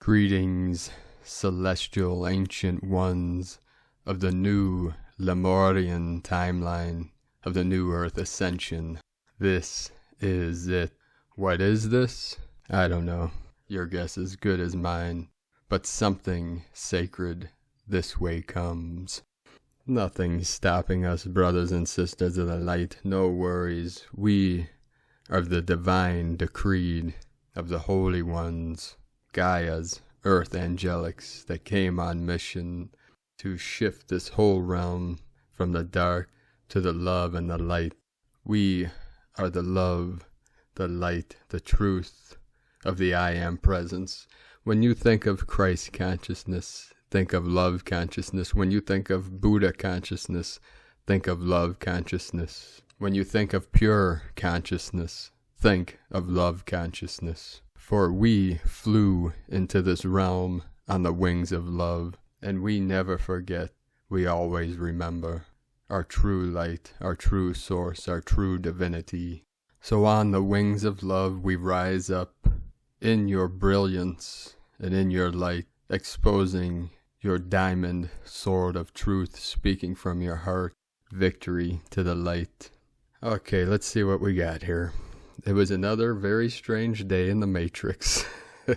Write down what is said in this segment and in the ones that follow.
Greetings, celestial ancient ones of the new Lemurian timeline of the New Earth Ascension. This is it. What is this? I don't know. Your guess is good as mine. But something sacred this way comes. Nothing's stopping us, brothers and sisters of the light. No worries. We are the divine decreed of the holy ones. Gaia's earth angelics that came on mission to shift this whole realm from the dark to the love and the light. We are the love, the light, the truth of the I Am presence. When you think of Christ consciousness, think of love consciousness. When you think of Buddha consciousness, think of love consciousness. When you think of pure consciousness, think of love consciousness. For we flew into this realm on the wings of love, and we never forget, we always remember our true light, our true source, our true divinity. So on the wings of love we rise up in your brilliance and in your light, exposing your diamond sword of truth speaking from your heart, victory to the light. Okay, let's see what we got here. It was another very strange day in the Matrix. I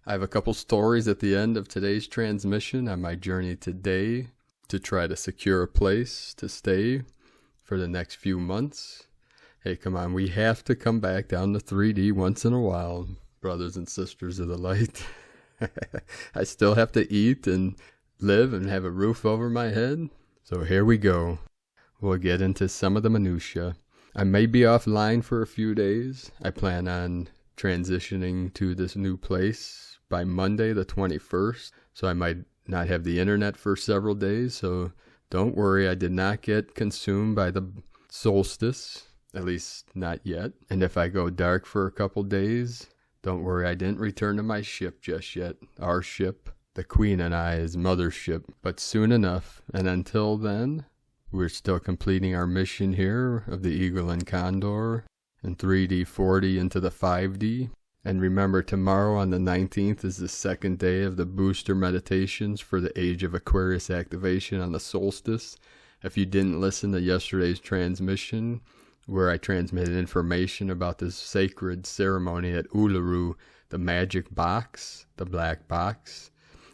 have a couple stories at the end of today's transmission on my journey today to try to secure a place to stay for the next few months. Hey, come on, we have to come back down to 3D once in a while, brothers and sisters of the light. I still have to eat and live and have a roof over my head. So here we go. We'll get into some of the minutiae. I may be offline for a few days. I plan on transitioning to this new place by Monday the 21st, so I might not have the internet for several days, so don't worry, I did not get consumed by the solstice, at least not yet. And if I go dark for a couple days, don't worry, I didn't return to my ship just yet. Our ship, the Queen and I's mothership, but soon enough. And until then, we're still completing our mission here of the Eagle and Condor in 3D 4D into the 5D. And remember, tomorrow on the 19th is the second day of the booster meditations for the Age of Aquarius activation on the solstice. If you didn't listen to yesterday's transmission, where I transmitted information about this sacred ceremony at Uluru, the magic box, the black box,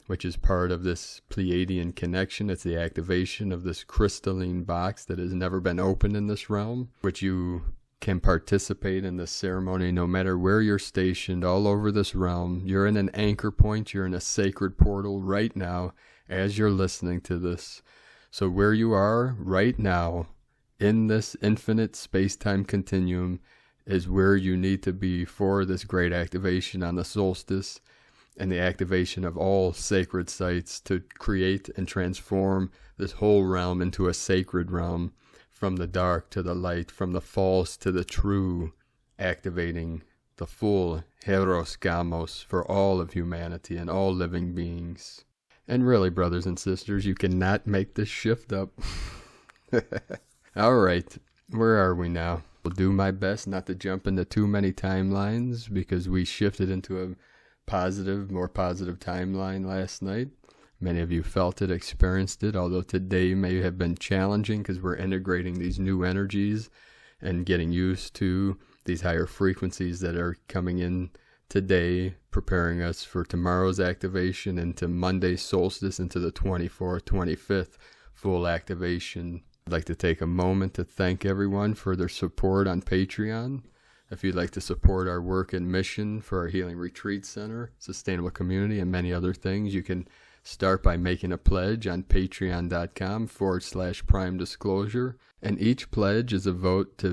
which is part of this Pleiadian connection. It's the activation of this crystalline box that has never been opened in this realm, which you can participate in this ceremony no matter where you're stationed all over this realm. You're in an anchor point, you're in a sacred portal right now as you're listening to this. So where you are right now in this infinite space-time continuum is where you need to be for this great activation on the solstice, and the activation of all sacred sites to create and transform this whole realm into a sacred realm, from the dark to the light, from the false to the true, activating the full Heros Gamos for all of humanity and all living beings. And really, brothers and sisters, you cannot make this shift up. All right, where are we now? I'll do my best not to jump into too many timelines because we shifted into a more positive timeline last night. Many of you felt it, experienced it, although today may have been challenging because we're integrating these new energies and getting used to these higher frequencies that are coming in today, preparing us for tomorrow's activation into Monday's solstice, into the 24th, 25th full activation. I'd like to take a moment to thank everyone for their support on Patreon. If you'd like to support our work and mission for our Healing Retreat Center, Sustainable Community, and many other things, you can start by making a pledge on patreon.com/prime disclosure. And each pledge is a vote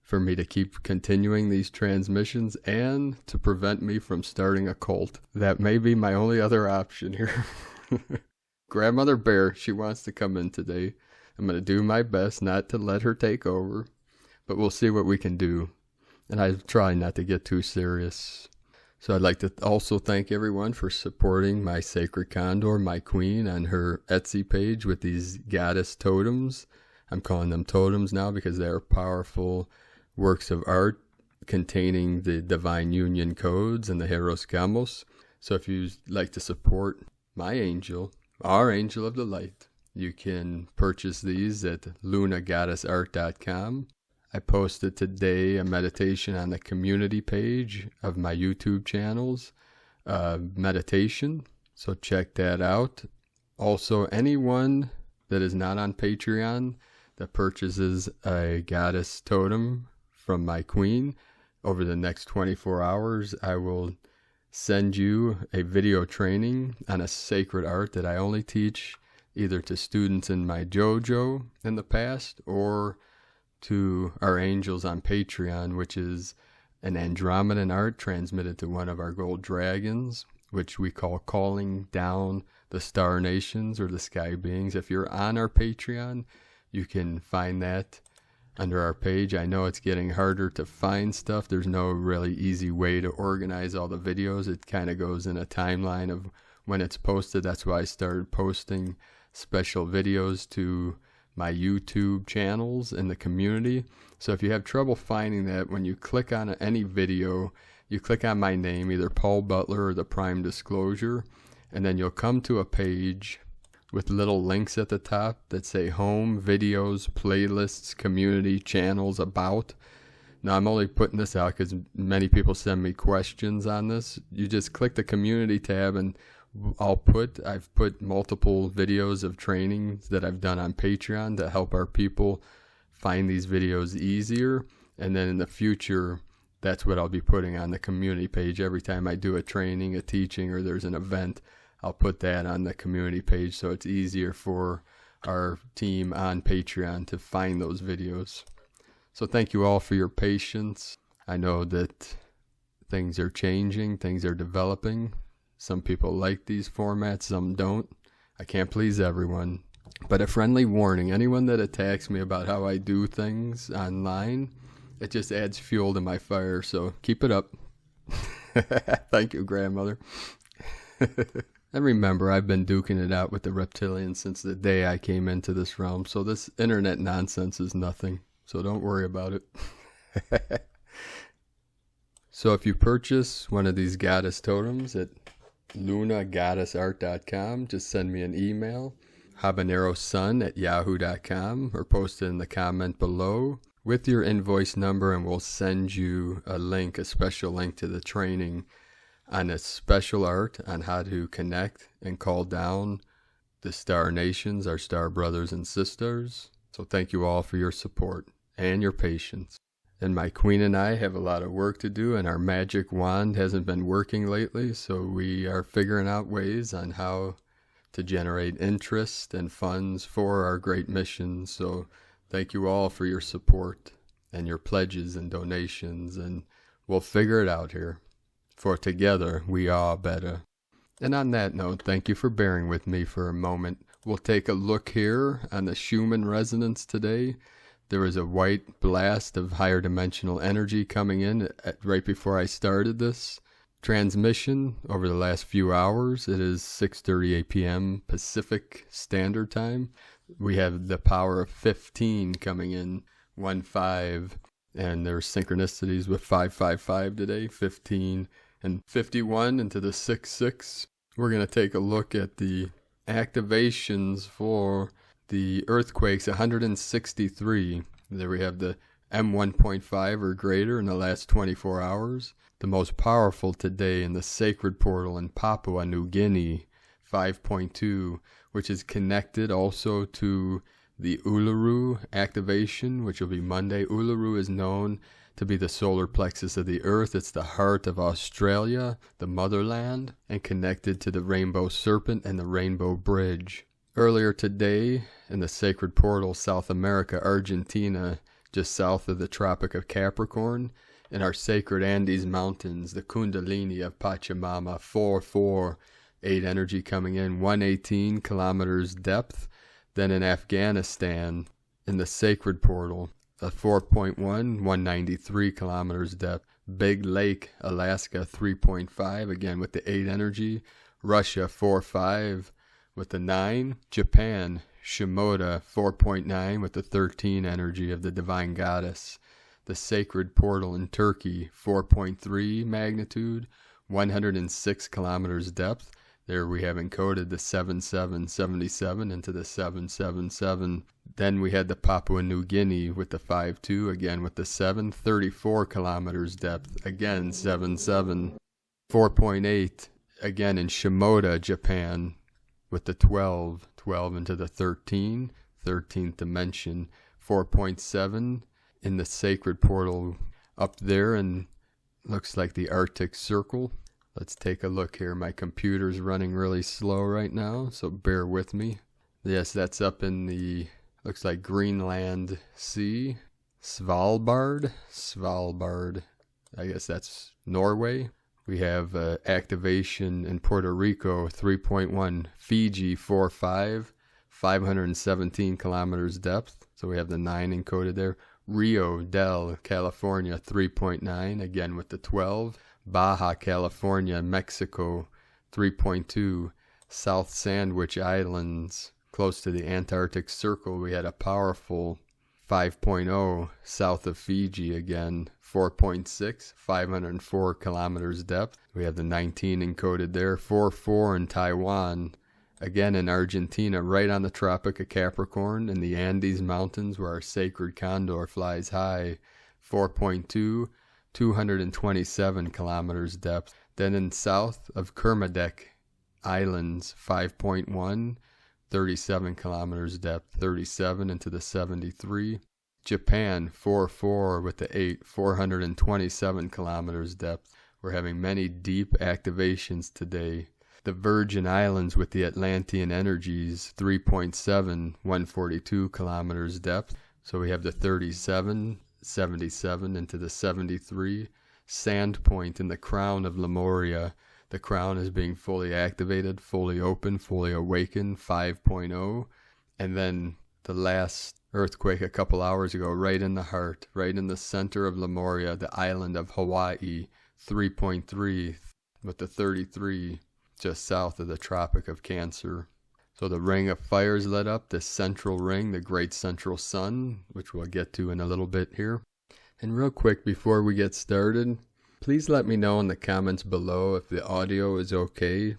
for me to keep continuing these transmissions and to prevent me from starting a cult. That may be my only other option here. Grandmother Bear, she wants to come in today. I'm going to do my best not to let her take over, but we'll see what we can do. And I try not to get too serious. So I'd like to also thank everyone for supporting my sacred condor, my queen, on her Etsy page with these goddess totems. I'm calling them totems now because they are powerful works of art containing the divine union codes and the Hieros Gamos. So if you'd like to support my angel, our angel of the light, you can purchase these at lunagoddessart.com. I posted today a meditation on the community page of my YouTube channel's meditation, so check that out. Also, anyone that is not on Patreon that purchases a goddess totem from my queen, over the next 24 hours, I will send you a video training on a sacred art that I only teach either to students in my dojo in the past or to our angels on Patreon, which is an Andromedan art transmitted to one of our gold dragons, which we call Calling Down the Star Nations or the Sky Beings. If you're on our Patreon, you can find that under our page. I know it's getting harder to find stuff. There's no really easy way to organize all the videos. It kind of goes in a timeline of when it's posted. That's why I started posting special videos to my YouTube channels in the community. So if you have trouble finding that, when you click on any video, you click on my name, either Paul Butler or the Prime Disclosure, and then you'll come to a page with little links at the top that say home, videos, playlists, community, channels, about. Now I'm only putting this out because many people send me questions on this. You just click the community tab and I've put multiple videos of trainings that I've done on Patreon to help our people find these videos easier. And then in the future, that's what I'll be putting on the community page. Every time I do a training, a teaching, or there's an event, I'll put that on the community page so it's easier for our team on Patreon to find those videos. So thank you all for your patience. I know that things are changing, things are developing. Some people like these formats, some don't. I can't please everyone. But a friendly warning, anyone that attacks me about how I do things online, it just adds fuel to my fire, so keep it up. Thank you, grandmother. And remember, I've been duking it out with the reptilians since the day I came into this realm, so this internet nonsense is nothing, so don't worry about it. So if you purchase one of these goddess totems at lunagoddessart.com, just send me an email, habanerosun@yahoo.com, or post it in the comment below with your invoice number, and we'll send you a link, a special link to the training on a special art on how to connect and call down the star nations, our star brothers and sisters. So thank you all for your support and your patience. And my queen and I have a lot of work to do, and our magic wand hasn't been working lately, so we are figuring out ways on how to generate interest and funds for our great mission. So thank you all for your support and your pledges and donations, and we'll figure it out here. For together we are better. And on that note, thank you for bearing with me for a moment. We'll take a look here on the Schumann resonance today. There was a white blast of higher dimensional energy coming in right before I started this transmission over the last few hours. It is 6:38 p.m. Pacific Standard Time. We have the power of 15 coming in, 1-5, and there's synchronicities with 555 today, 15 and 51 into the 6-6. We're going to take a look at the activations for the earthquakes, 163. There we have the M1.5 or greater in the last 24 hours. The most powerful today in the sacred portal in Papua New Guinea, 5.2, which is connected also to the Uluru activation, which will be Monday. Uluru is known to be the solar plexus of the earth. It's the heart of Australia, the motherland, and connected to the rainbow serpent and the rainbow bridge. Earlier today, in the sacred portal, South America, Argentina, just south of the Tropic of Capricorn, in our sacred Andes Mountains, the Kundalini of Pachamama, 448 energy coming in, 118 kilometers depth. Then in Afghanistan, in the sacred portal, a 4.1, 193 kilometers depth. Big Lake, Alaska, 3.5, again with the 8 energy. Russia, 4.5 with the 9. Japan, Shimoda, 4.9 with the 13 energy of the divine goddess. The sacred portal in Turkey, 4.3 magnitude, 106 kilometers depth. There we have encoded the 7777 into the 777. Then we had the Papua New Guinea with the 5.2, again with the 734 kilometers depth, again 77. 4.8, again in Shimoda, Japan, with the 12 into the 13th dimension. 4.7 in the sacred portal up there, and looks like the Arctic Circle. Let's take a look here. My computer's running really slow right now, so bear with me. Yes, that's up in the, looks like Greenland Sea. Svalbard. I guess that's Norway. We have activation in Puerto Rico, 3.1. Fiji, 4.5. 517 kilometers depth. So we have the 9 encoded there. Rio del California, 3.9, again with the 12. Baja California, Mexico, 3.2. South Sandwich Islands, close to the Antarctic Circle, we had a powerful 5.0. South of Fiji again, 4.6, 504 kilometers depth. We have the 19 encoded there. 4.4 in Taiwan, again in Argentina, right on the Tropic of Capricorn in the Andes Mountains where our sacred condor flies high. 4.2, 227 kilometers depth. Then in south of Kermadec Islands, 5.1, 37 kilometers depth, 37 into the 73. Japan, 4.4 with the 8, 427 kilometers depth. We're having many deep activations today. The Virgin Islands with the Atlantean energies, 3.7, 142 kilometers depth. So we have the 37, 77 into the 73. Sandpoint in the crown of Lemuria. The crown is being fully activated, fully open, fully awakened, 5.0. And then the last earthquake a couple hours ago, right in the heart, right in the center of Lemuria, the island of Hawaii, 3.3 with the 33 just south of the Tropic of Cancer. So the ring of fire is lit up, the central ring, the great central sun, which we'll get to in a little bit here. And real quick before we get started, please let me know in the comments below if the audio is okay.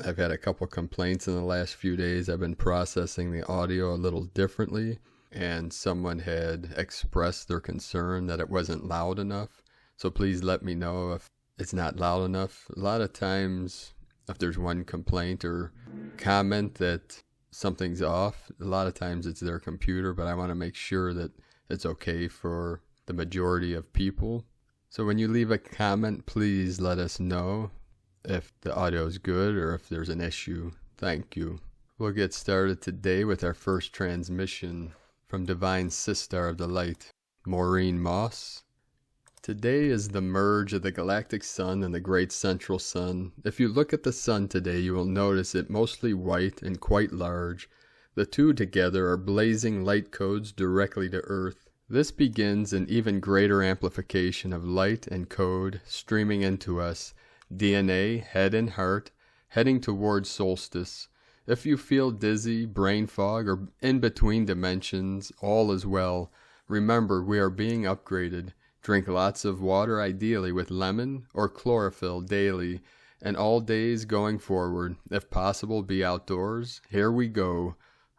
I've had a couple complaints in the last few days. I've been processing the audio a little differently, and someone had expressed their concern that it wasn't loud enough. So please let me know if it's not loud enough. A lot of times, if there's one complaint or comment that something's off, a lot of times it's their computer, but I want to make sure that it's okay for the majority of people. So when you leave a comment, please let us know if the audio is good or if there's an issue. Thank you. We'll get started today with our first transmission from Divine Sister of the Light, Maureen Moss. Today is the merge of the galactic sun and the great central sun. If you look at the sun today, you will notice it mostly white and quite large. The two together are blazing light codes directly to Earth. This begins an even greater amplification of light and code streaming into us, DNA, head and heart, heading towards solstice. If you feel dizzy, brain fog, or in between dimensions, all is well. Remember, we are being upgraded. Drink lots of water, ideally with lemon or chlorophyll daily, and all days going forward. If possible, be outdoors. Here we go.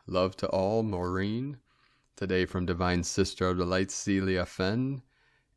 Love to all, Maureen. Today from Divine Sister of the Light, Celia Fenn.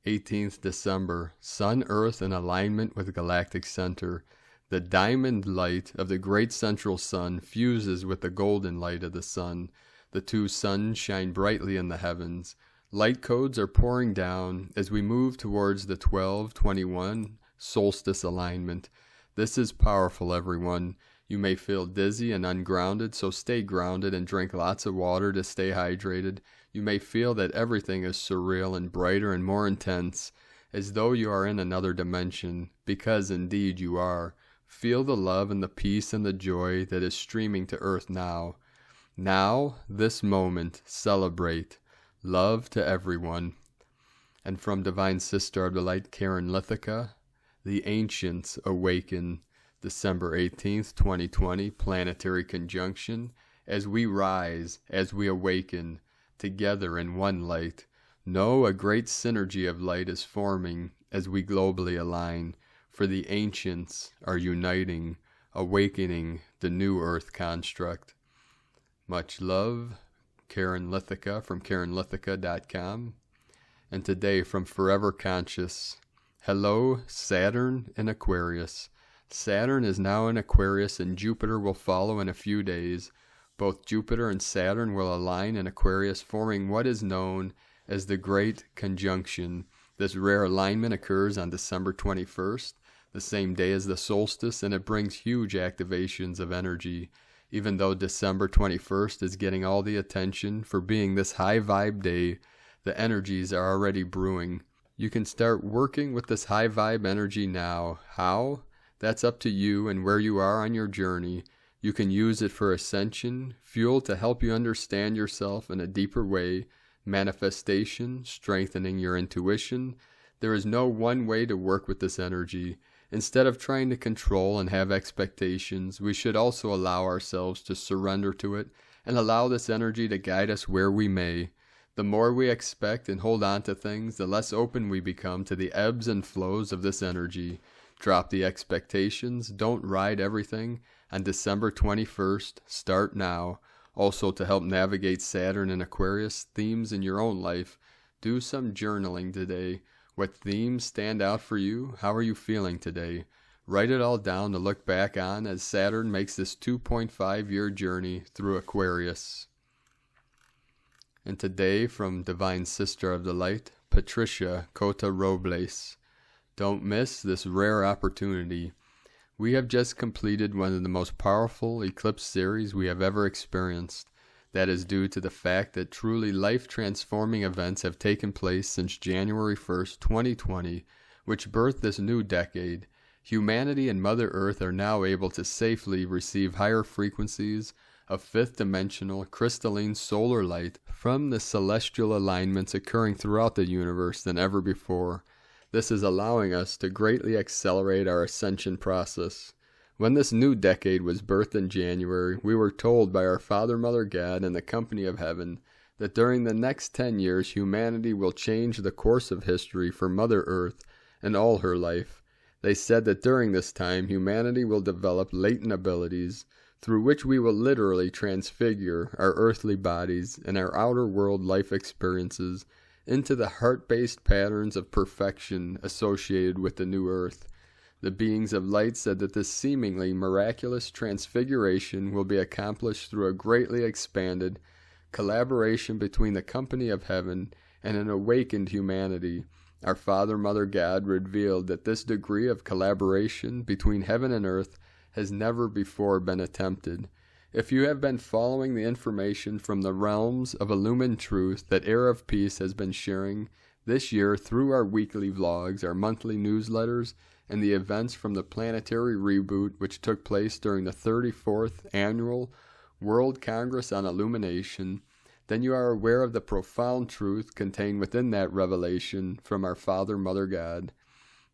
18th December. Sun, Earth in alignment with Galactic Center. The diamond light of the great central sun fuses with the golden light of the sun. The two suns shine brightly in the heavens. Light codes are pouring down as we move towards the 12/21 solstice alignment. This is powerful, everyone. You may feel dizzy and ungrounded, so stay grounded and drink lots of water to stay hydrated. You may feel that everything is surreal and brighter and more intense, as though you are in another dimension, because indeed you are. Feel the love and the peace and the joy that is streaming to Earth now. Now, this moment, celebrate. Love to everyone. And from Divine Sister of the Light, Karen Lithica, the Ancients Awaken, December 18th, 2020, planetary conjunction. As we rise, as we awaken, together in one light, Know a great synergy of light is forming as we globally align, for the ancients are uniting, awakening the new earth construct. Much love, Karen Lithica from KarenLithica.com. And today from Forever Conscious, hello Saturn in Aquarius. Saturn is now in Aquarius and Jupiter will follow in a few days. Both Jupiter and Saturn will align in Aquarius, forming what is known as the Great Conjunction. This rare alignment occurs on December 21st, the same day as the solstice, and it brings huge activations of energy. Even though December 21st is getting all the attention for being this high vibe day, the energies are already brewing. You can start working with this high vibe energy now. How? That's up to you and where you are on your journey. You can use it for ascension, fuel to help you understand yourself in a deeper way, manifestation, strengthening your intuition. There is no one way to work with this energy. Instead of trying to control and have expectations, we should also allow ourselves to surrender to it and allow this energy to guide us where we may. The more we expect and hold on to things, the less open we become to the ebbs and flows of this energy. Drop the expectations, don't ride everything. On December 21st, start now. Also, to help navigate Saturn and Aquarius themes in your own life, do some journaling today. What themes stand out for you? How are you feeling today? Write it all down to look back on as Saturn makes this 2.5-year journey through Aquarius. And today, from Divine Sister of the Light, Patricia Cota Robles. Don't miss this rare opportunity. We have just completed one of the most powerful eclipse series we have ever experienced. That is due to the fact that truly life-transforming events have taken place since January 1st, 2020, which birthed this new decade. Humanity and Mother Earth are now able to safely receive higher frequencies of fifth-dimensional crystalline solar light from the celestial alignments occurring throughout the universe than ever before. This is allowing us to greatly accelerate our ascension process. When this new decade was birthed in January, we were told by our Father, Mother, God, and the company of heaven that during the next 10 years humanity will change the course of history for Mother Earth and all her life. They said that during this time humanity will develop latent abilities through which we will literally transfigure our earthly bodies and our outer world life experiences into the heart-based patterns of perfection associated with the new earth. The beings of light said that this seemingly miraculous transfiguration will be accomplished through a greatly expanded collaboration between the company of heaven and an awakened humanity. Our Father, Mother, God revealed that this degree of collaboration between heaven and earth has never before been attempted. If you have been following the information from the realms of illumined truth that Air of Peace has been sharing this year through our weekly vlogs, our monthly newsletters, and the events from the planetary reboot which took place during the 34th Annual World Congress on Illumination, then you are aware of the profound truth contained within that revelation from our Father, Mother, God.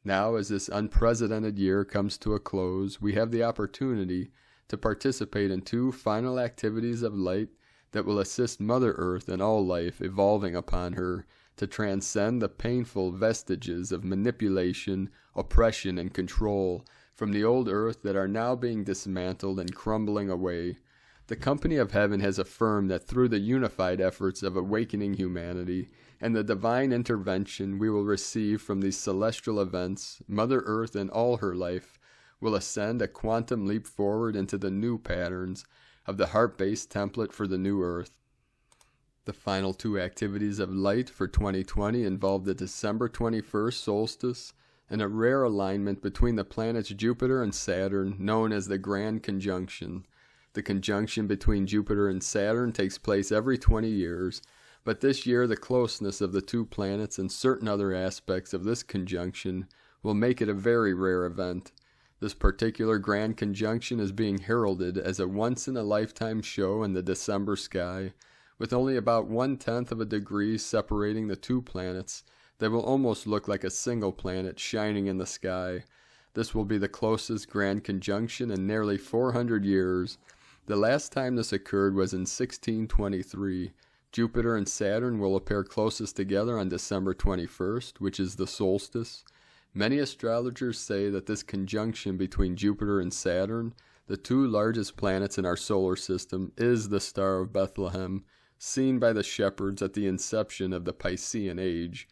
Now, as this unprecedented year comes to a close, we have the opportunity to participate in two final activities of light that will assist Mother Earth and all life evolving upon her to transcend the painful vestiges of manipulation, oppression, and control from the old earth that are now being dismantled and crumbling away. The company of heaven has affirmed that through the unified efforts of awakening humanity and the divine intervention we will receive from these celestial events, Mother Earth and all her life will ascend a quantum leap forward into the new patterns of the heart-based template for the new earth. The final two activities of light for 2020 involve the December 21st solstice and a rare alignment between the planets Jupiter and Saturn known as the Grand Conjunction. The conjunction between Jupiter and Saturn takes place every 20 years, but this year the closeness of the two planets and certain other aspects of this conjunction will make it a very rare event. This particular Grand Conjunction is being heralded as a once-in-a-lifetime show in the December sky, with only about 1/10 of a degree separating the two planets that will almost look like a single planet shining in the sky. This will be the closest Grand Conjunction in nearly 400 years. The last time this occurred was in 1623, Jupiter and Saturn will appear closest together on December 21st, which is the solstice. Many astrologers say that this conjunction between Jupiter and Saturn, the two largest planets in our solar system, is the Star of Bethlehem, seen by the shepherds at the inception of the Piscean Age.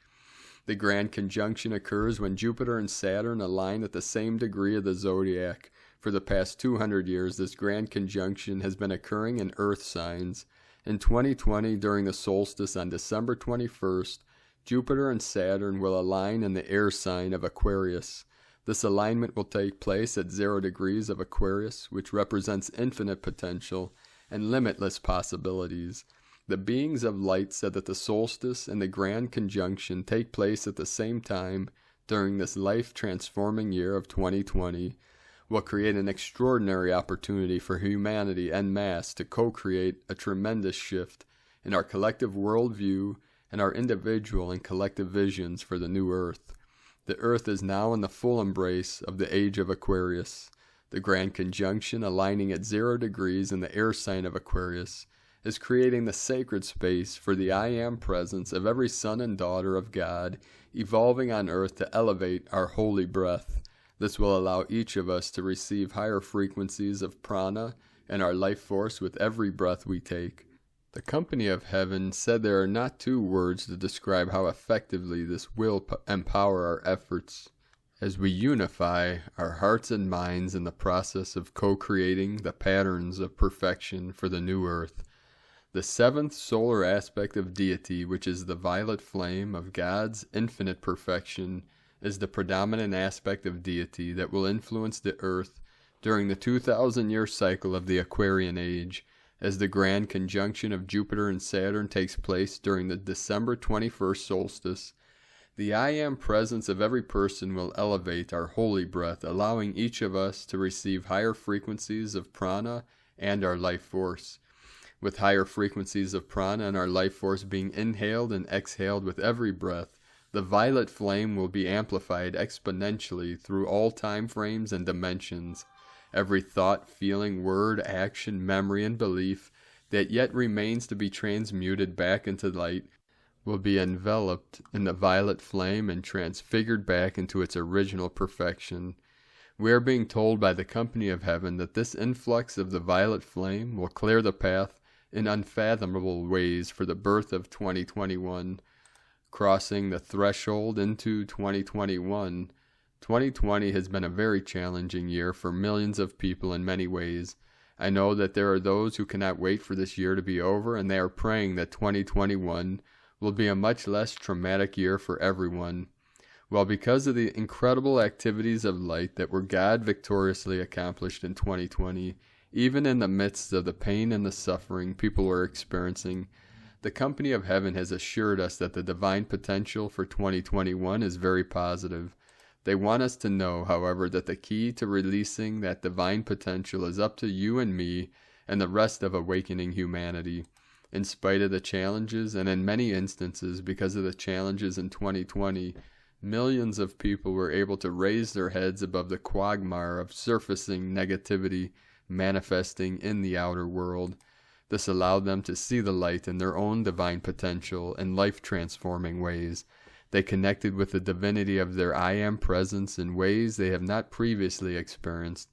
The grand conjunction occurs when Jupiter and Saturn align at the same degree of the zodiac. For the past 200 years, this grand conjunction has been occurring in Earth signs. In 2020, during the solstice on December 21st, Jupiter and Saturn will align in the air sign of Aquarius. This alignment will take place at 0 degrees of Aquarius, which represents infinite potential and limitless possibilities. The beings of light said that the solstice and the grand conjunction take place at the same time during this life-transforming year of 2020, will create an extraordinary opportunity for humanity en masse to co-create a tremendous shift in our collective worldview and our individual and collective visions for the new Earth. The Earth is now in the full embrace of the age of Aquarius. The grand conjunction aligning at 0 degrees in the air sign of Aquarius is creating the sacred space for the I Am presence of every son and daughter of God evolving on Earth to elevate our holy breath. This will allow each of us to receive higher frequencies of prana and our life force with every breath we take. The company of heaven said there are not two words to describe how effectively this will empower our efforts as we unify our hearts and minds in the process of co-creating the patterns of perfection for the new Earth. The seventh solar aspect of deity, which is the violet flame of God's infinite perfection, is the predominant aspect of deity that will influence the Earth during the 2,000-year cycle of the Aquarian Age, as the grand conjunction of Jupiter and Saturn takes place during the December 21st solstice. The I Am presence of every person will elevate our holy breath, allowing each of us to receive higher frequencies of prana and our life force. With higher frequencies of prana and our life force being inhaled and exhaled with every breath, the violet flame will be amplified exponentially through all time frames and dimensions. Every thought, feeling, word, action, memory, and belief that yet remains to be transmuted back into light will be enveloped in the violet flame and transfigured back into its original perfection. We are being told by the company of heaven that this influx of the violet flame will clear the path in unfathomable ways for the birth of 2021. Crossing the threshold into 2021, 2020 has been a very challenging year for millions of people in many ways. I know that there are those who cannot wait for this year to be over, and they are praying that 2021 will be a much less traumatic year for everyone. Well, because of the incredible activities of light that were God victoriously accomplished in 2020, even in the midst of the pain and the suffering people were experiencing, the company of heaven has assured us that the divine potential for 2021 is very positive. They want us to know, however, that the key to releasing that divine potential is up to you and me and the rest of awakening humanity. In spite of the challenges, and in many instances because of the challenges in 2020, millions of people were able to raise their heads above the quagmire of surfacing negativity manifesting in the outer world. This allowed them to see the light in their own divine potential in life-transforming ways. They connected with the divinity of their I Am presence in ways they have not previously experienced,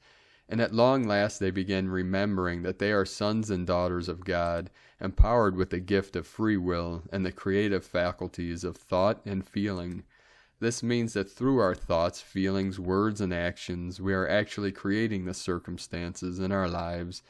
and at long last they began remembering that they are sons and daughters of God, empowered with the gift of free will and the creative faculties of thought and feeling. This means that through our thoughts, feelings, words, and actions, we are actually creating the circumstances in our lives.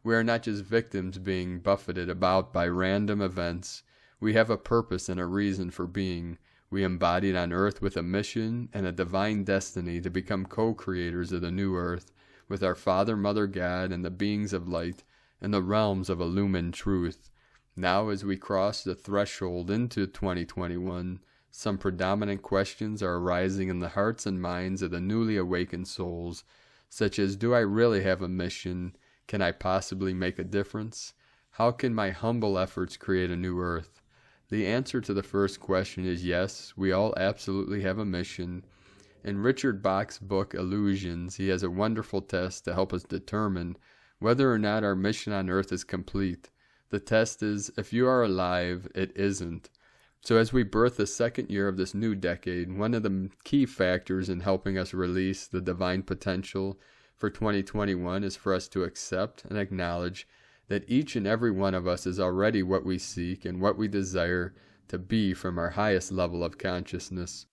We are not just victims being buffeted about by random events. We have a purpose and a reason for being. We embodied on earth with a mission and a divine destiny to become co-creators of the new earth with our Father, Mother, God, and the beings of light in the realms of illumined truth. Now, as we cross the threshold into 2021, some predominant questions are arising in the hearts and minds of the newly awakened souls, such as, do I really have a mission? Can I possibly make a difference? How can my humble efforts create a new earth? The answer to the first question is yes, we all absolutely have a mission. In Richard Bach's book, Illusions, he has a wonderful test to help us determine whether or not our mission on earth is complete. The test is, if you are alive, it isn't. So as we birth the second year of this new decade, one of the key factors in helping us release the divine potential for 2021 is for us to accept and acknowledge that each and every one of us is already what we seek and what we desire to be from our highest level of consciousness.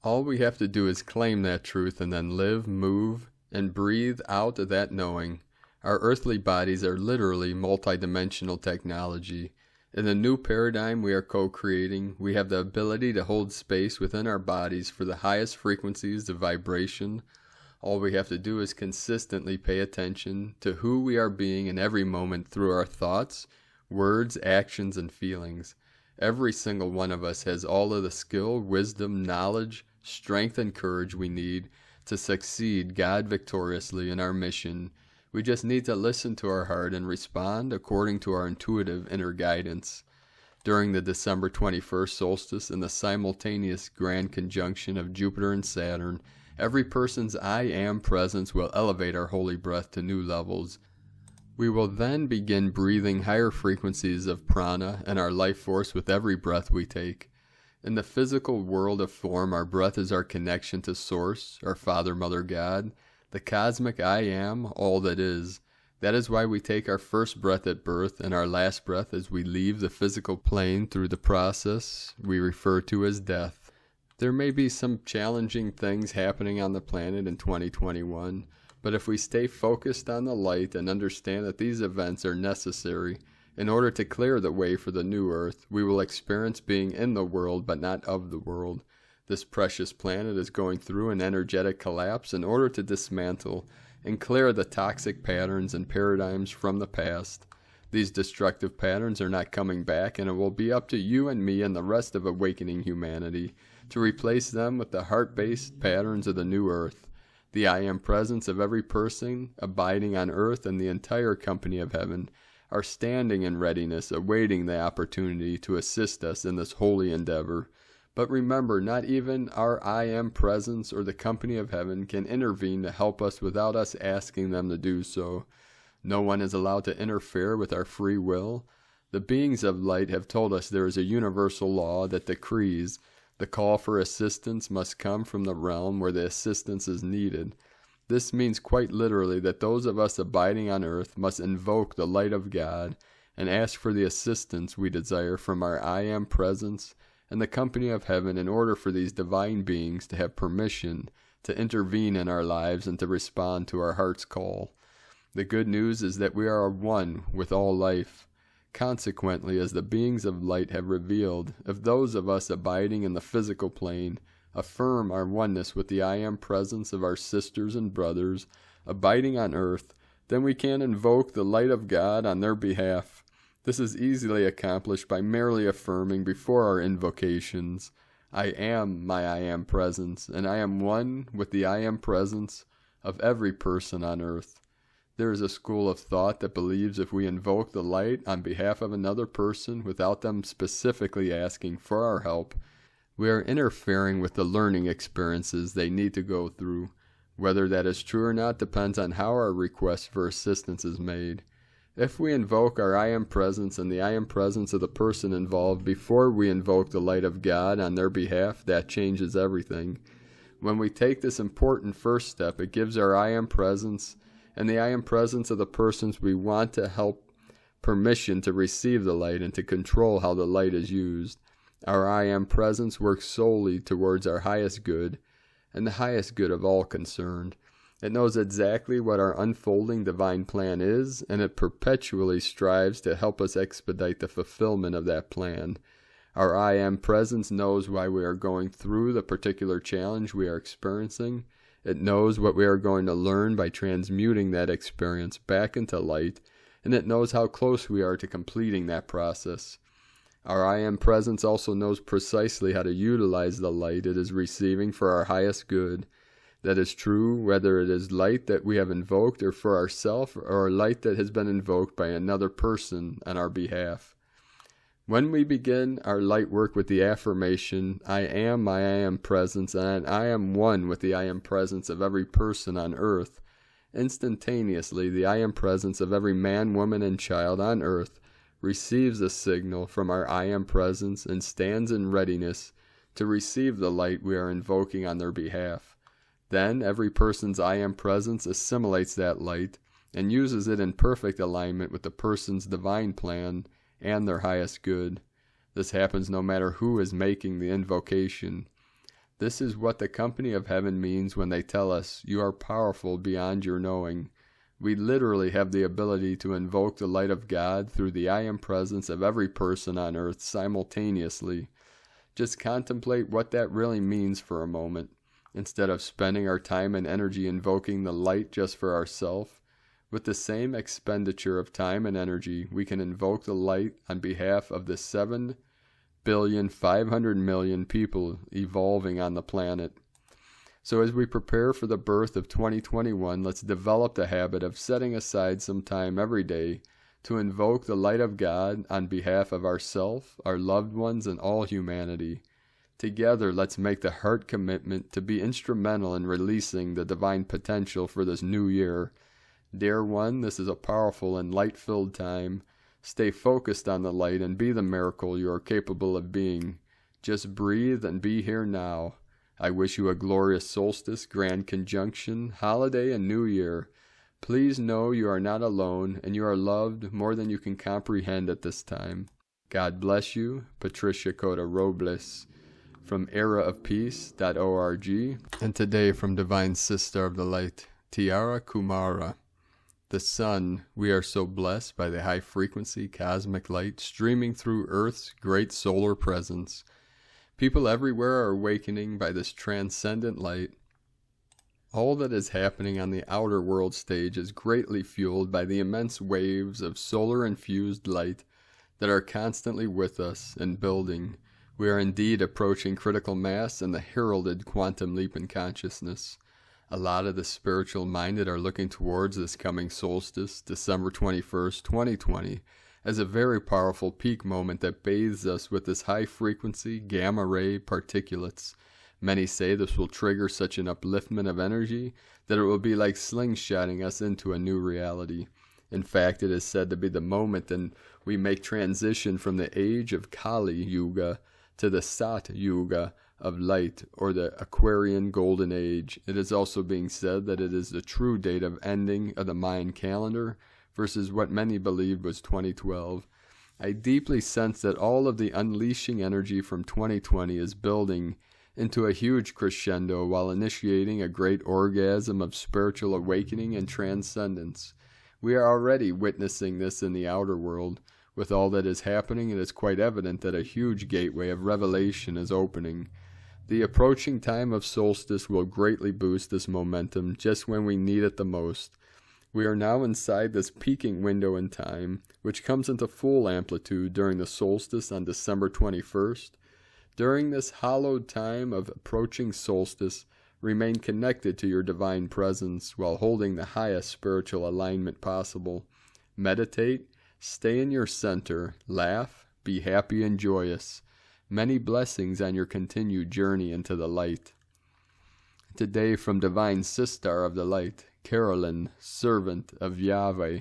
All we have to do is claim that truth and then live, move, and breathe out of that knowing. Our earthly bodies are literally multidimensional technology. In the new paradigm we are co-creating, we have the ability to hold space within our bodies for the highest frequencies of vibration. All we have to do is consistently pay attention to who we are being in every moment through our thoughts, words, actions, and feelings. Every single one of us has all of the skill, wisdom, knowledge, strength, and courage we need to succeed God victoriously in our mission. We just need to listen to our heart and respond according to our intuitive inner guidance. During the December 21st solstice and the simultaneous grand conjunction of Jupiter and Saturn, every person's I Am presence will elevate our holy breath to new levels. We will then begin breathing higher frequencies of prana and our life force with every breath we take. In the physical world of form, our breath is our connection to Source, our Father, Mother, God, the cosmic I Am, all that is. That is why we take our first breath at birth and our last breath as we leave the physical plane through the process we refer to as death. There may be some challenging things happening on the planet in 2021, but if we stay focused on the light and understand that these events are necessary in order to clear the way for the new earth, we will experience being in the world but not of the world. This precious planet is going through an energetic collapse in order to dismantle and clear the toxic patterns and paradigms from the past. These destructive patterns are not coming back, and it will be up to you and me and the rest of awakening humanity to replace them with the heart-based patterns of the new earth. The I Am presence of every person abiding on earth and the entire company of heaven are standing in readiness, awaiting the opportunity to assist us in this holy endeavor. But remember, not even our I Am presence or the company of heaven can intervene to help us without us asking them to do so. No one is allowed to interfere with our free will. The beings of light have told us there is a universal law that decrees the call for assistance must come from the realm where the assistance is needed. This means quite literally that those of us abiding on earth must invoke the light of God and ask for the assistance we desire from our I Am presence and the company of heaven in order for these divine beings to have permission to intervene in our lives and to respond to our heart's call. The good news is that we are one with all life. Consequently, as the beings of light have revealed, if those of us abiding in the physical plane affirm our oneness with the I Am presence of our sisters and brothers abiding on earth, then we can invoke the light of God on their behalf. This is easily accomplished by merely affirming before our invocations, I am my I Am presence, and I am one with the I Am presence of every person on earth. There is a school of thought that believes if we invoke the light on behalf of another person without them specifically asking for our help, we are interfering with the learning experiences they need to go through. Whether that is true or not depends on how our request for assistance is made. If we invoke our I Am presence and the I Am presence of the person involved before we invoke the light of God on their behalf, that changes everything. When we take this important first step, it gives our I Am presence and the I Am presence of the persons we want to help permission to receive the light and to control how the light is used. Our I Am presence works solely towards our highest good and the highest good of all concerned. It knows exactly what our unfolding divine plan is, and it perpetually strives to help us expedite the fulfillment of that plan. Our I Am presence knows why we are going through the particular challenge we are experiencing. It knows what we are going to learn by transmuting that experience back into light, and it knows how close we are to completing that process. Our I Am presence also knows precisely how to utilize the light it is receiving for our highest good. That is true whether it is light that we have invoked or for ourselves, or light that has been invoked by another person on our behalf. When we begin our light work with the affirmation, I am my I Am presence, and I am one with the I Am presence of every person on earth, Instantaneously, the I Am Presence of every man, woman, and child on earth receives a signal from our I Am Presence and stands in readiness to receive the light we are invoking on their behalf. Then every person's I Am Presence assimilates that light and uses it in perfect alignment with the person's divine plan and their highest good. This happens no matter who is making the invocation. This is what the company of heaven means when they tell us, "You are powerful beyond your knowing." We literally have the ability to invoke the light of God through the I Am Presence of every person on earth simultaneously. Just contemplate what that really means for a moment. Instead of spending our time and energy invoking the light just for ourselves, with the same expenditure of time and energy, we can invoke the light on behalf of the 7,500,000,000 people evolving on the planet. So as we prepare for the birth of 2021, let's develop the habit of setting aside some time every day to invoke the light of God on behalf of ourselves, our loved ones, and all humanity. Together, let's make the heart commitment to be instrumental in releasing the divine potential for this new year. Dear one, this is a powerful and light-filled time. Stay focused on the light and be the miracle you are capable of being. Just breathe and be here now. I wish you a glorious solstice, grand conjunction, holiday, and new year. Please know you are not alone and you are loved more than you can comprehend at this time. God bless you. Patricia Cota Robles from eraofpeace.org. And today from Divine Sister of the Light, Tiara Kumara. The sun, we are so blessed by the high-frequency cosmic light streaming through Earth's great solar presence. People everywhere are awakening by this transcendent light. All that is happening on the outer world stage is greatly fueled by the immense waves of solar-infused light that are constantly with us and building. We are indeed approaching critical mass and the heralded quantum leap in consciousness. A lot of the spiritual minded are looking towards this coming solstice, December 21st, 2020, as a very powerful peak moment that bathes us with this high-frequency gamma-ray particulates. Many say this will trigger such an upliftment of energy that it will be like slingshotting us into a new reality. In fact, it is said to be the moment when we make transition from the age of Kali Yuga to the Sat Yuga of light, or the Aquarian Golden Age. It is also being said that it is the true date of ending of the Mayan calendar versus what many believed was 2012. I deeply sense that all of the unleashing energy from 2020 is building into a huge crescendo while initiating a great orgasm of spiritual awakening and transcendence. We are already witnessing this in the outer world. With all that is happening, it is quite evident that a huge gateway of revelation is opening. The approaching time of solstice will greatly boost this momentum just when we need it the most. We are now inside this peaking window in time, which comes into full amplitude during the solstice on December 21st. During this hallowed time of approaching solstice, remain connected to your divine presence while holding the highest spiritual alignment possible. Meditate, stay in your center, laugh, be happy and joyous. Many blessings on your continued journey into the light. Today from Divine Sister of the Light, Carolyn, servant of Yahweh.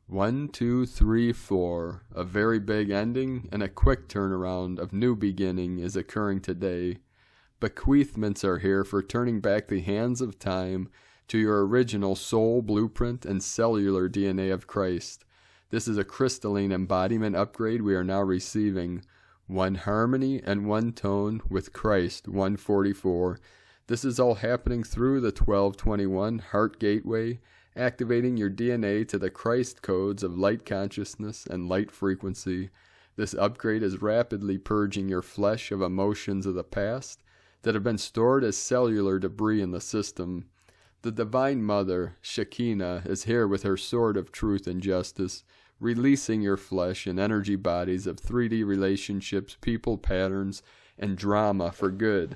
1, 2, 3, 4. A very big ending and a quick turnaround of new beginning is occurring today. Bequeathments are here for turning back the hands of time to your original soul blueprint and cellular DNA of Christ. This is a crystalline embodiment upgrade we are now receiving. One harmony and one tone with Christ, 144. This is all happening through the 1221 Heart Gateway, activating your DNA to the Christ codes of light consciousness and light frequency. This upgrade is rapidly purging your flesh of emotions of the past that have been stored as cellular debris in the system. The Divine Mother, Shekinah, is here with her sword of truth and justice, releasing your flesh and energy bodies of 3D relationships, people patterns, and drama for good.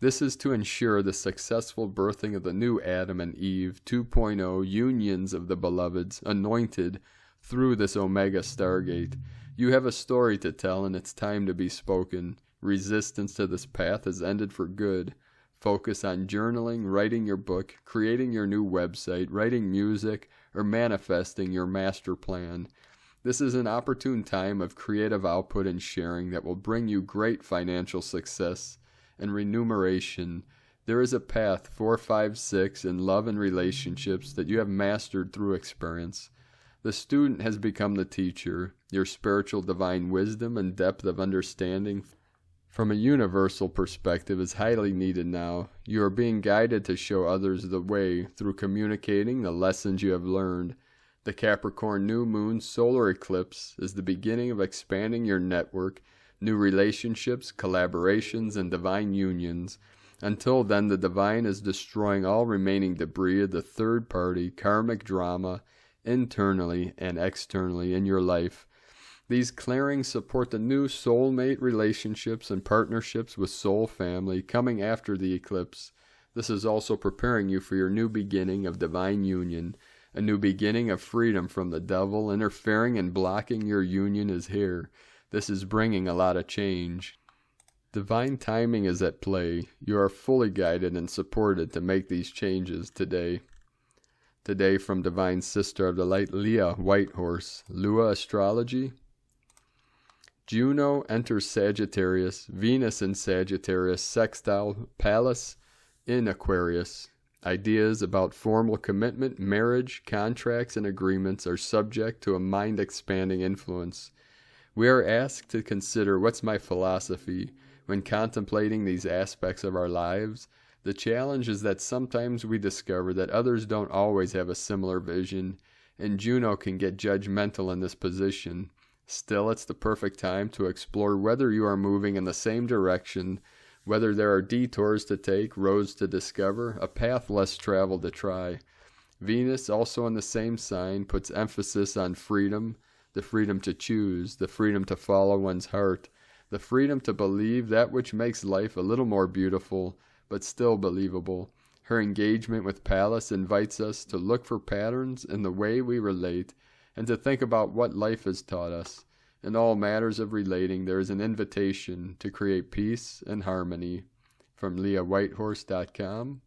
This is to ensure the successful birthing of the new Adam and Eve 2.0 unions of the beloveds, anointed through this Omega Stargate. You have a story to tell and it's time to be spoken. Resistance to this path has ended for good. Focus on journaling, writing your book, creating your new website, writing music, or manifesting your master plan. This is an opportune time of creative output and sharing that will bring you great financial success and remuneration. There is a path 4, 5, 6 in love and relationships that you have mastered through experience. The student has become the teacher. Your spiritual divine wisdom and depth of understanding from a universal perspective is highly needed now. You are being guided to show others the way through communicating the lessons you have learned. The Capricorn new moon solar eclipse is the beginning of expanding your network, new relationships, collaborations, and divine unions. Until then, the divine is destroying all remaining debris of the third-party karmic drama internally and externally in your life. These clearings support the new soulmate relationships and partnerships with soul family coming after the eclipse. This is also preparing you for your new beginning of divine union. A new beginning of freedom from the devil interfering and blocking your union is here. This is bringing a lot of change. Divine timing is at play. You are fully guided and supported to make these changes today. Today from Divine Sister of the Light, Leah Whitehorse, Lua Astrology. Juno enters Sagittarius, Venus in Sagittarius, sextile Pallas in Aquarius. Ideas about formal commitment, marriage, contracts, and agreements are subject to a mind-expanding influence. We are asked to consider what's my philosophy when contemplating these aspects of our lives. The challenge is that sometimes we discover that others don't always have a similar vision, and Juno can get judgmental in this position. Still, it's the perfect time to explore whether you are moving in the same direction, whether there are detours to take, roads to discover, a path less traveled to try. Venus, also in the same sign, puts emphasis on freedom, the freedom to choose, the freedom to follow one's heart, the freedom to believe that which makes life a little more beautiful, but still believable. Her engagement with Pallas invites us to look for patterns in the way we relate, and to think about what life has taught us. In all matters of relating, there is an invitation to create peace and harmony. From LeahWhitehorse.com.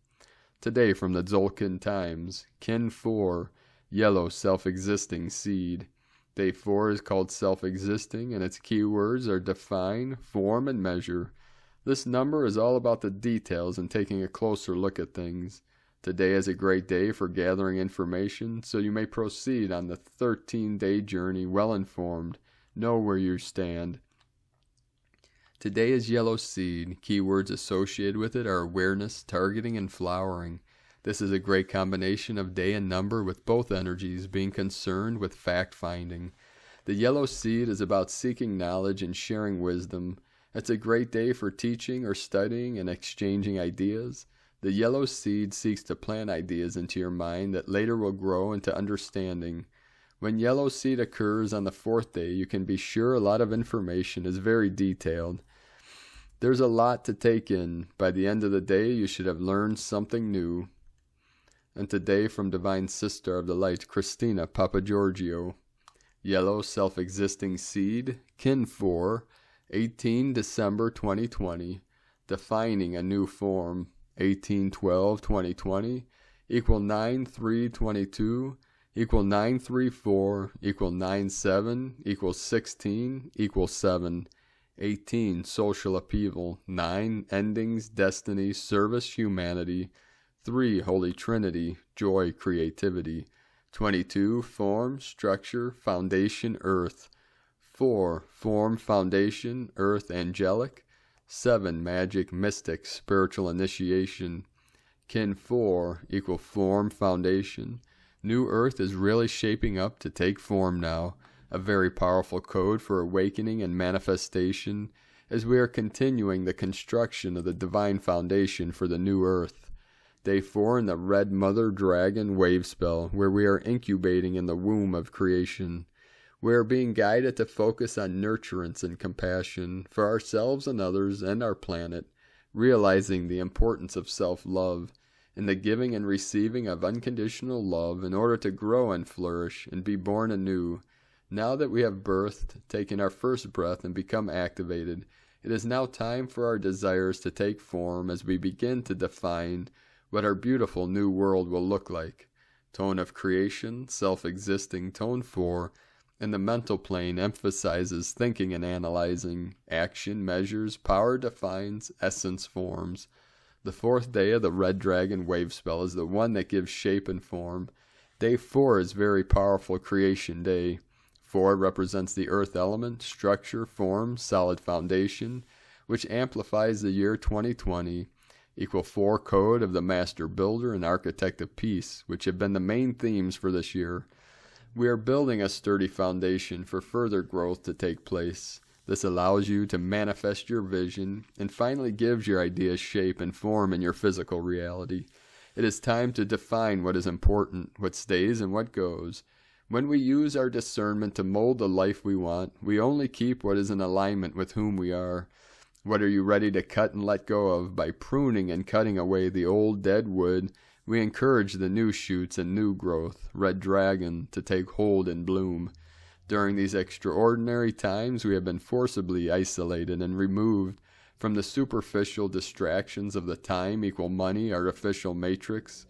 Today from the Tzolk'in Times, Kin 4, Yellow Self-Existing Seed. Day 4 is called Self-Existing, and its keywords are define, form, and measure. This number is all about the details and taking a closer look at things. Today is a great day for gathering information, so you may proceed on the 13-day journey well-informed. Know where you stand. Today is Yellow Seed. Keywords associated with it are awareness, targeting, and flowering. This is a great combination of day and number, with both energies being concerned with fact-finding. The Yellow Seed is about seeking knowledge and sharing wisdom. It's a great day for teaching or studying and exchanging ideas. The Yellow Seed seeks to plant ideas into your mind that later will grow into understanding. When Yellow Seed occurs on the 4th day, you can be sure a lot of information is very detailed. There's a lot to take in. By the end of the day, you should have learned something new. And today from Divine Sister of the Light, Christina Papagiorgio. Yellow Self-Existing Seed, Kin 4, 18 December 2020. Defining a new form, 18/12/2020, equal 9/3/22, equal 934, equal 97, equal 16, equal 7. 18 Social upheaval. 9 Endings, destiny, service, humanity. 3 Holy Trinity, joy, creativity. 22 Form, structure, foundation, earth. 4 Form, foundation, earth, angelic. 7 Magic, mystic, spiritual initiation. Kin 4 equal form, foundation. New earth is really shaping up to take form now. A very powerful code for awakening and manifestation as we are continuing the construction of the divine foundation for the new earth. Day 4 in the Red Mother Dragon wave spell, where we are incubating in the womb of creation. We are being guided to focus on nurturance and compassion for ourselves and others and our planet, realizing the importance of self-love and the giving and receiving of unconditional love in order to grow and flourish and be born anew. Now that we have birthed, taken our first breath, and become activated, It is now time for our desires to take form as we begin to define what our beautiful new world will look like. Tone of creation, self-existing, tone 4, and the mental plane emphasizes thinking and analyzing. Action measures, power defines, essence forms. The 4th day of the Red Dragon wave spell is the one that gives shape and form. Day 4 is very powerful creation day. 4 represents the earth element, structure, form, solid foundation, which amplifies the year 2020. Equal 4 code of the master builder and architect of peace, which have been the main themes for this year. We are building a sturdy foundation for further growth to take place. This allows you to manifest your vision and finally gives your ideas shape and form in your physical reality. It is time to define what is important, what stays and what goes. When we use our discernment to mold the life we want, we only keep what is in alignment with whom we are. What are you ready to cut and let go of? By pruning and cutting away the old dead wood, we encourage the new shoots and new growth, Red Dragon, to take hold and bloom. During these extraordinary times, we have been forcibly isolated and removed from the superficial distractions of the time equal money artificial matrix.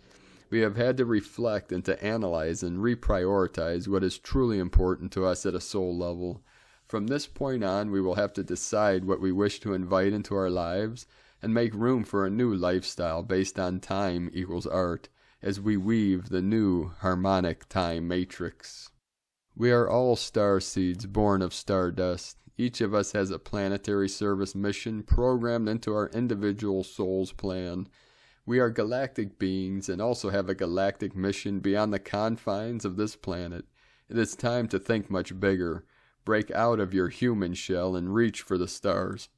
We have had to reflect and to analyze and reprioritize what is truly important to us at a soul level. From this point on, we will have to decide what we wish to invite into our lives and make room for a new lifestyle based on time equals art as we weave the new harmonic time matrix. We are all star seeds born of stardust. Each of us has a planetary service mission programmed into our individual soul's plan. We are galactic beings and also have a galactic mission beyond the confines of this planet. It is time to think much bigger. Break out of your human shell and reach for the stars.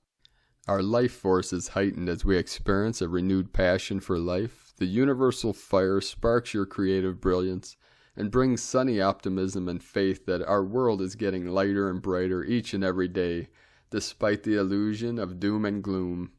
Our life force is heightened as we experience a renewed passion for life. The universal fire sparks your creative brilliance and brings sunny optimism and faith that our world is getting lighter and brighter each and every day, despite the illusion of doom and gloom.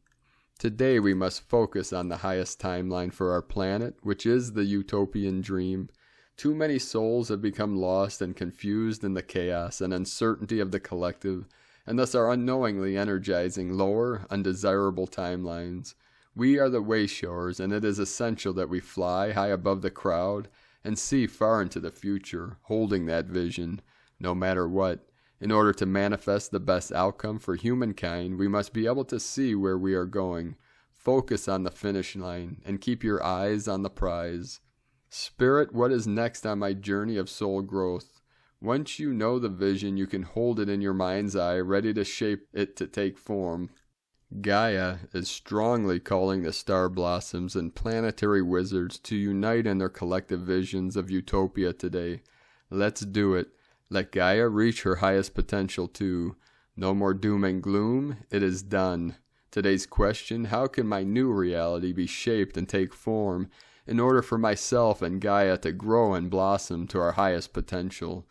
Today we must focus on the highest timeline for our planet, which is the utopian dream. Too many souls have become lost and confused in the chaos and uncertainty of the collective, and thus are unknowingly energizing lower, undesirable timelines. We are the wayshowers, and it is essential that we fly high above the crowd and see far into the future, holding that vision, no matter what. In order to manifest the best outcome for humankind, we must be able to see where we are going. Focus on the finish line and keep your eyes on the prize. Spirit, what is next on my journey of soul growth? Once you know the vision, you can hold it in your mind's eye, ready to shape it to take form. Gaia is strongly calling the star blossoms and planetary wizards to unite in their collective visions of utopia today. Let's do it. Let Gaia reach her highest potential too. No more doom and gloom. It is done. Today's question, how can my new reality be shaped and take form in order for myself and Gaia to grow and blossom to our highest potential?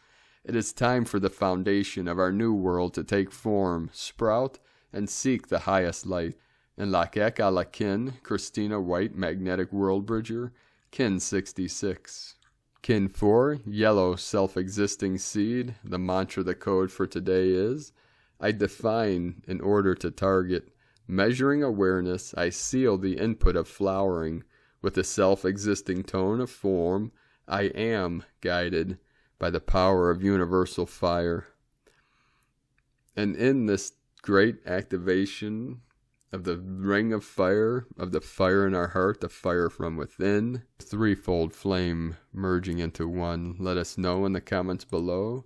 It is time for the foundation of our new world to take form, sprout, and seek the highest light. In Lakek a la Kin, Christina White, Magnetic World Bridger, Kin 66. Kin 4, yellow self-existing seed. The mantra, the code for today is, I define in order to target. Measuring awareness, I seal the input of flowering. With the self-existing tone of form, I am guided by the power of universal fire. And in this great activation of the ring of fire, of the fire in our heart, the fire from within, threefold flame merging into one. Let us know in the comments below,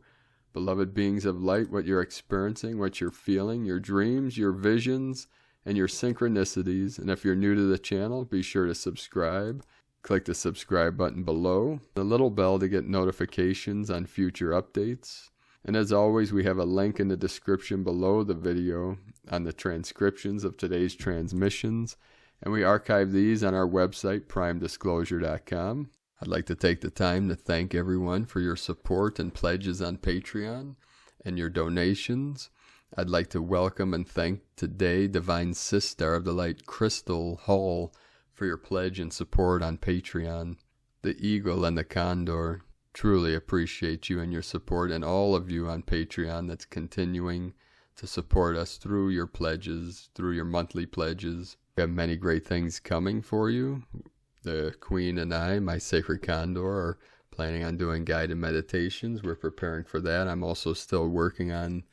beloved beings of light, what you're experiencing, what you're feeling, your dreams, your visions, and your synchronicities. And if you're new to the channel, be sure to subscribe. Click the subscribe button below, the little bell to get notifications on future updates. And as always, we have a link in the description below the video on the transcriptions of today's transmissions, and we archive these on our website, primedisclosure.com. I'd like to take the time to thank everyone for your support and pledges on Patreon and your donations. I'd like to welcome and thank today Divine Sister of the Light, Crystal Hall, for your pledge and support on Patreon. The Eagle and the Condor truly appreciate you and your support, and all of you on Patreon that's continuing to support us through your pledges, through your monthly pledges. We have many great things coming for you. The Queen and I, my sacred condor, are planning on doing guided meditations. We're preparing for that. I'm also still working on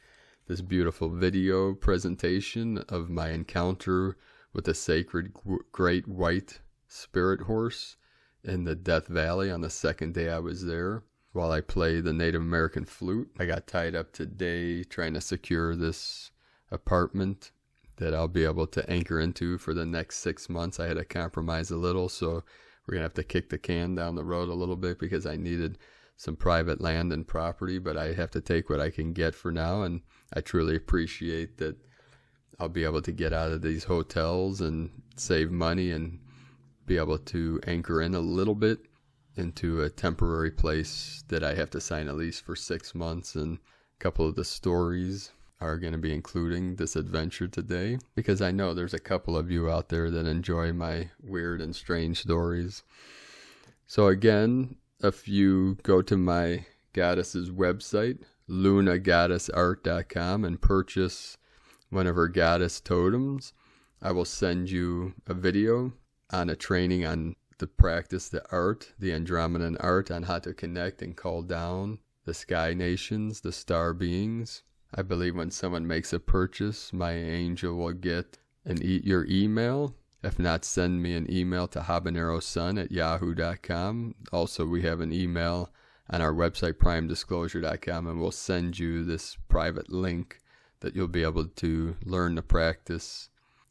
this beautiful video presentation of my encounter with the sacred great white spirit horse in the Death Valley on the second day I was there. While I play the Native American flute, I got tied up today trying to secure this apartment that I'll be able to anchor into for the next 6 months. I had to compromise a little, so we're going to have to kick the can down the road a little bit because I needed some private land and property, but I have to take what I can get for now, and I truly appreciate that I'll be able to get out of these hotels and save money and be able to anchor in a little bit into a temporary place that I have to sign a lease for 6 months. And a couple of the stories are going to be including this adventure today, because I know there's a couple of you out there that enjoy my weird and strange stories. So again, if you go to my goddess's website, lunagoddessart.com, and purchase one of her goddess totems, I will send you a video on a training on the practice, the art, the Andromedan art, on how to connect and call down the sky nations, the star beings. I believe when someone makes a purchase, my angel will get your email. If not, send me an email to habanerosun@yahoo.com. Also, we have an email on our website, primedisclosure.com, and we'll send you this private link that you'll be able to learn the practice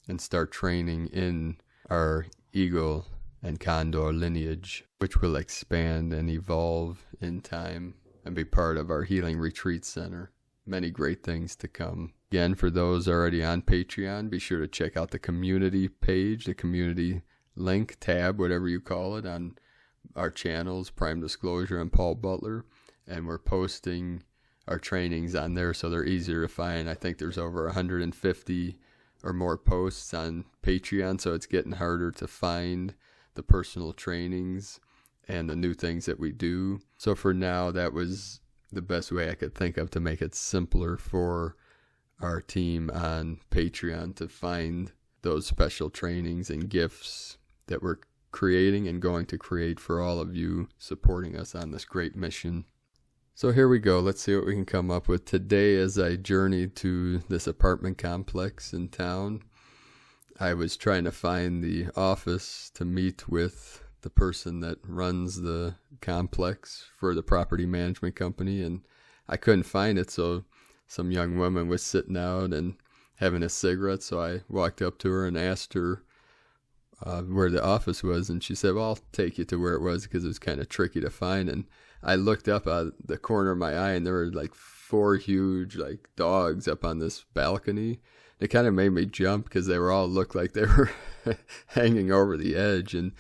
and start training in our eagle and condor lineage, which will expand and evolve in time and be part of our healing retreat center. Many great things to come. Again, for those already on Patreon, be sure to check out the community page, the community link, tab, whatever you call it, on our channels, Prime Disclosure and Paul Butler. And we're posting our trainings on there so they're easier to find. I think there's over 150 or more posts on Patreon, so it's getting harder to find the personal trainings and the new things that we do. So for now, that was the best way I could think of to make it simpler for our team on Patreon to find those special trainings and gifts that we're creating and going to create for all of you supporting us on this great mission. So here we go. Let's see what we can come up with today. As I journeyed to this apartment complex in town, I was trying to find the office to meet with the person that runs the complex for the property management company, and I couldn't find it. So some young woman was sitting out and having a cigarette, so I walked up to her and asked her where the office was, and she said, well, I'll take you to where it was because it was kind of tricky to find. And I looked up out the corner of my eye, and there were like 4 huge dogs up on this balcony. It kind of made me jump because they were all looked like they were hanging over the edge, and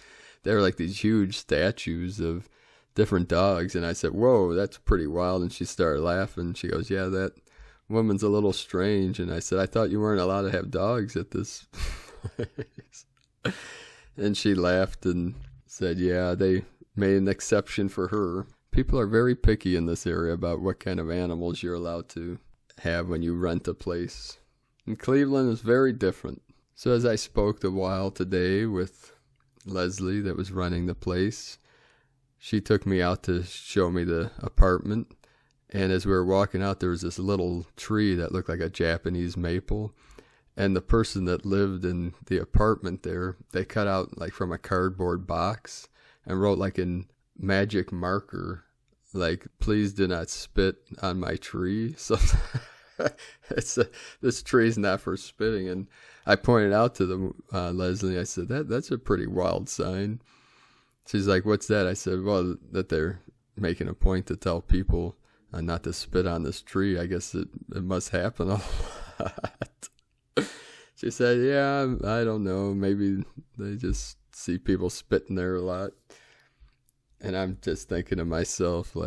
they were like these huge statues of different dogs. And I said, whoa, that's pretty wild. And she started laughing. She goes, yeah, that woman's a little strange. And I said, I thought you weren't allowed to have dogs at this place. And she laughed and said, yeah, they made an exception for her. People are very picky in this area about what kind of animals you're allowed to have when you rent a place. And Cleveland is very different. So as I spoke a while today with Leslie that was running the place, she took me out to show me the apartment. And as we were walking out, there was this little tree that looked like a Japanese maple. And the person that lived in the apartment there, they cut out from a cardboard box and wrote in magic marker, please do not spit on my tree. So this tree's not for spitting. And I pointed out to Leslie, I said, that's a pretty wild sign. She's like, what's that? I said, well, that they're making a point to tell people not to spit on this tree. I guess it must happen a lot. She said, yeah, I don't know. Maybe they just see people spitting there a lot. And I'm just thinking to myself,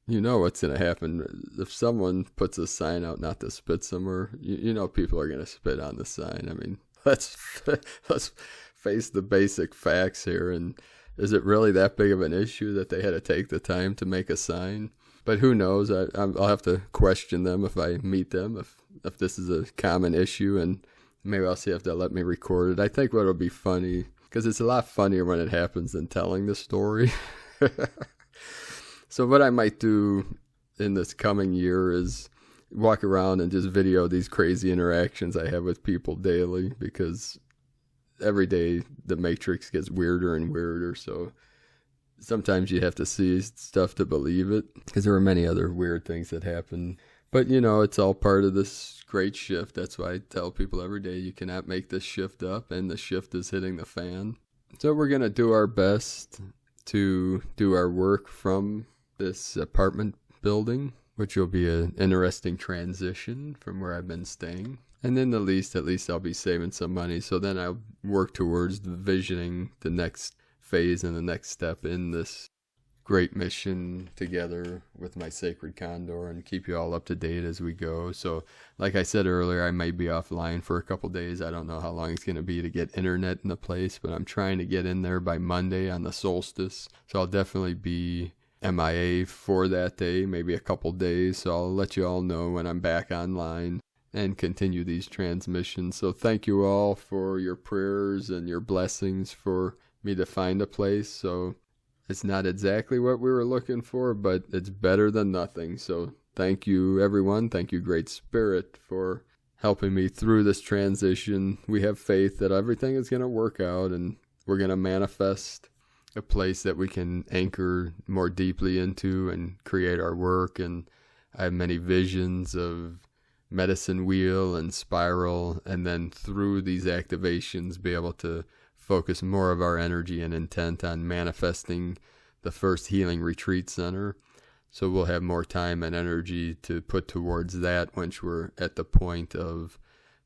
you know what's going to happen. If someone puts a sign out not to spit somewhere, you know people are going to spit on the sign. I mean, let's face the basic facts here. And is it really that big of an issue that they had to take the time to make a sign? But who knows? I'll have to question them if I meet them, if this is a common issue, and maybe I'll see if they'll let me record it. I think what'll be funny, because it's a lot funnier when it happens than telling the story. So what I might do in this coming year is walk around and just video these crazy interactions I have with people daily, because every day the matrix gets weirder and weirder, so sometimes you have to see stuff to believe it, because there are many other weird things that happen. But, you know, it's all part of this great shift. That's why I tell people every day you cannot make this shift up, and the shift is hitting the fan. So we're going to do our best to do our work from this apartment building, which will be an interesting transition from where I've been staying. And then at least I'll be saving some money. So then I'll work towards visioning the next phase and the next step in this great mission together with my sacred condor, and keep you all up to date as we go. So like I said earlier, I may be offline for a couple days. I don't know how long it's going to be to get internet in the place, but I'm trying to get in there by Monday on the solstice. So I'll definitely be MIA for that day, maybe a couple days. So I'll let you all know when I'm back online and continue these transmissions. So thank you all for your prayers and your blessings for me to find a place. So it's not exactly what we were looking for, but it's better than nothing. So thank you, everyone. Thank you, Great Spirit, for helping me through this transition. We have faith that everything is going to work out, and we're going to manifest a place that we can anchor more deeply into and create our work. And I have many visions of medicine wheel and spiral, and then through these activations be able to focus more of our energy and intent on manifesting the first healing retreat center. So we'll have more time and energy to put towards that once we're at the point of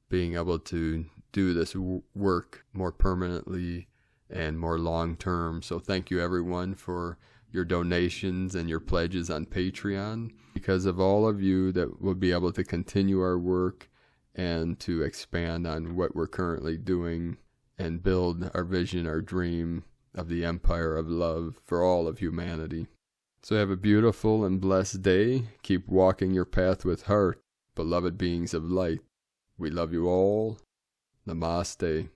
being able to do this work more permanently and more long term. So thank you, everyone, for your donations and your pledges on Patreon. Because of all of you, that we'll be able to continue our work and to expand on what we're currently doing and build our vision, our dream of the empire of love for all of humanity. So have a beautiful and blessed day. Keep walking your path with heart, beloved beings of light. We love you all. Namaste.